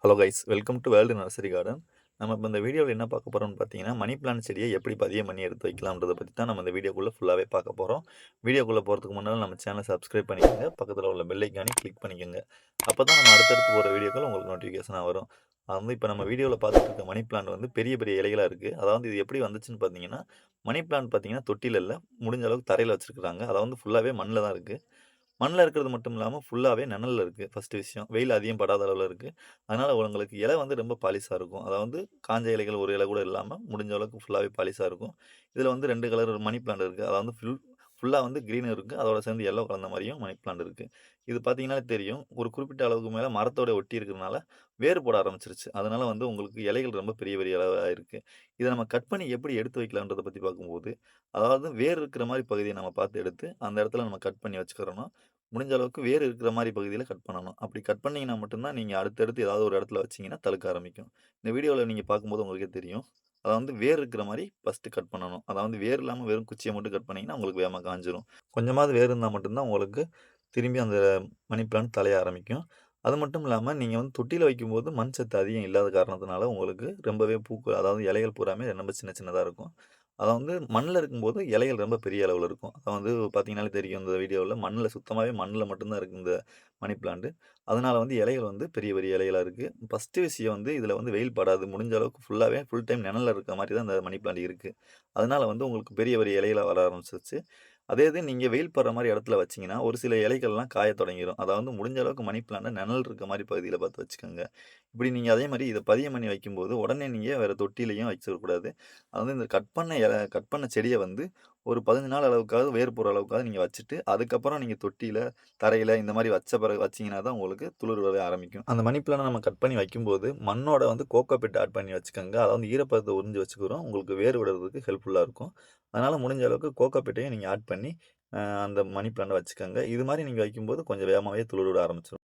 Hello guys, welcome to world nursery garden. நம்ம இப்போ இந்த வீடியோவில் என்ன பார்க்க போகிறோம்னு பார்த்தீங்கன்னா, மணி பிளான்ட் செடியை எப்படி பதியம் பண்ணி எடுத்து வைக்கலாம்ன்றதை பற்றி தான் நம்ம இந்த வீடியோக்குள்ளே ஃபுல்லாகவே பார்க்க போகிறோம். வீடியோக்குள்ளே போகிறதுக்கு முன்னால் நம்ம சேனலை சப்ஸ்கிரைப் பண்ணிக்கோங்க, பக்கத்தில் உள்ள பெல் ஐக்கானே கிளிக் பண்ணிக்கோங்க. அப்போ தான் நம்ம அடுத்தடுத்து போகிற வீடியோக்கள் உங்களுக்கு நோட்டிஃபிகேஷனாக வரும். அது வந்து இப்போ நம்ம வீடியோவில் பார்த்துட்டு இருக்க மணி பிளான்ட் வந்து பெரிய பெரிய இலைகளாக இருக்குது. அதாவது இது எப்படி வந்துச்சுன்னு பார்த்தீங்கன்னா, மணி பிளான்ட் பார்த்தீங்கன்னா தொட்டியில் இல்லை, முடிஞ்ச அளவுக்கு தரையில் வச்சுருக்குறாங்க. அதாவது வந்து ஃபுல்லாகவே மண்ணில் தான் இருக்குது. மண்ல இருக்கிறது மட்டும் இல்லாம, ஃபுல்லாவே நெழல்ல இருக்கு. ஃபர்ஸ்ட்டு விஷயம். வெயில் அதிகம் படாத அளவுல இருக்கு. அதனால உங்களுக்கு இலை வந்து ரொம்ப பாலிஷா இருக்கும். அதாவது காஞ்ச இலைகள் ஒரு இலை கூட இல்லாம, முடிஞ்ச அளவுக்கு ஃபுல்லாவே பாலிஷா இருக்கும். இதில வந்து 2 கலர் மணி பிளான்ட் இருக்கு. அதாவது ஃபுல்லா வந்து கிரீன் இருக்கு. அதோட சேர்ந்து எல்லோ கலந்த மாரியும் மணி பிளான்ட் இருக்கு. இது பார்த்தீங்கன்னாலே தெரியும். ஒரு குறிப்பிட்ட அளவுக்கு மேல மரத்தோட ஒட்டி இருக்கிறனால, வேர் போட ஆரம்பிச்சுருச்சு. அதனால வந்து உங்களுக்கு இலைகள் ரொம்ப பெரிய பெரிய அளவா இருக்கு. இத நம்ம கட் பண்ணி எப்படி எடுத்து வைக்கலான்றத பத்தி பார்க்கும்போது, அதாவது வேர் இருக்கிற மாரி பகுதிய நம்ம பார்த்து எடுத்து, அந்த இடத்துல நம்ம கட் பண்ணி வச்சுக்கிறணும். முடிஞ்ச அளவுக்கு வேர் இருக்கிற மாரி பகுதியில கட் பண்ணணும். அப்படி கட் பண்ணீங்கன்னா மட்டும் தான், நீங்க அடுத்தடுத்து ஏதாவது ஒரு இடத்துல வச்சீங்கன்னா தழுக்க ஆரம்பிக்கும். இந்த வீடியோல நீங்க பார்க்கும்போது உங்களுக்கே தெரியும். அத வந்து வேர் இருக்கிற மாரி ஃபர்ஸ்ட்டு கட் பண்ணணும். அதாவது வேர் இல்லாம வெறும் குச்சிய மட்டும் கட் பண்ணீங்கன்னா, உங்களுக்கு வேகமா காய்ஞ்சிரும். கொஞ்சமாவது வேர் இருந்தா மட்டும் தான் உங்களுக்கு திரும்பி அந்த மணி பிளான்ட் தழைய ஆரம்பிக்கும். அது மட்டும் இல்லாம, நீங்க வந்து தொட்டியில வைக்கும்போது மண் சத்து அதிகம் இல்லாத காரணத்தினால, உங்களுக்கு ரொம்பவே பூக்கள் அதாவது இலைகள் பூராமே ரொம்ப சின்ன சின்னதா இருக்கும். அத வந்து மண்ல இருக்கும்போது இலைகள் ரொம்ப பெரிய அளவுல இருக்கும். அத வந்து பார்த்தீங்கன்னாலே தெரியும் இந்த வீடியோல மண்ணுல சுத்தமாவே மண்ணுல மட்டும் தான் இருக்கு இந்த மணி பிளான்ட். அதனால வந்து இலைகள் வந்து பெரிய பெரிய இலைகளா இருக்கு. ஃபர்ஸ்ட்டு விஷயம் வந்து இதில வந்து வெயில் படாது. முடிஞ்ச அளவுக்கு ஃபுல்லாவே ஃபுல் டைம் நிழல்ல இருக்க மாரி தான் இந்த மணி பிளான்ட் இருக்கு. அதனால வந்து உங்களுக்கு பெரிய பெரிய இலைகளா வர ஆரம்பிச்சுருச்சு. அதே இது நீங்க வெயில் படுற மாரி இடத்துல வச்சீங்கன்னா, ஒரு சில இலைகள்லாம் காயத் தொடங்கிரும். அதாவது முடிஞ்ச அளவுக்கு மணி பிளான்ட்ட நிழல் இருக்க மாரி பகுதியில பார்த்து வச்சுக்கோங்க. இப்படி நீங்க அதே மாரி இத பதியம் பண்ணி வைக்கும்போது, உடனே நீங்க வேற தொட்டிலயும் வச்சிடக்கூடாது. அது வந்து இந்த கட் பண்ண செடிய வந்து ஒரு 15 நாள் அளவுக்காவது வேர் போற அளவுக்காவது நீங்க வச்சுட்டு, அதுக்கப்புறம் நீங்க தொட்டியில, தரையில இந்த மாரி வச்ச பிறகு வச்சீங்கன்னா தான் உங்களுக்கு துளிர் வர ஆரம்பிக்கும். அந்த மணி பிளான்ட்ட நம்ம கட் பண்ணி வைக்கும்போது, மண்ணோட வந்து கோகோ பிட் ஆட் பண்ணி வச்சுக்கோங்க. அதாவது ஈரப்பதத்த உறிஞ்சு வச்சுக்கிறோம். உங்களுக்கு வேர் விடுறதுக்கு ஹெல்ப்ஃபுல்லா இருக்கும். அதனால முடிஞ்ச அளவுக்கு கோகோ பிட்டையும் நீங்க ஆட் பண்ணி, அந்த மணி பிளான்ட்ட வச்சுக்கோங்க. இது மாரி நீங்க வைக்கும்போது கொஞ்சம் வேகமாவே துளிர் விட ஆரம்பிச்சுரும்.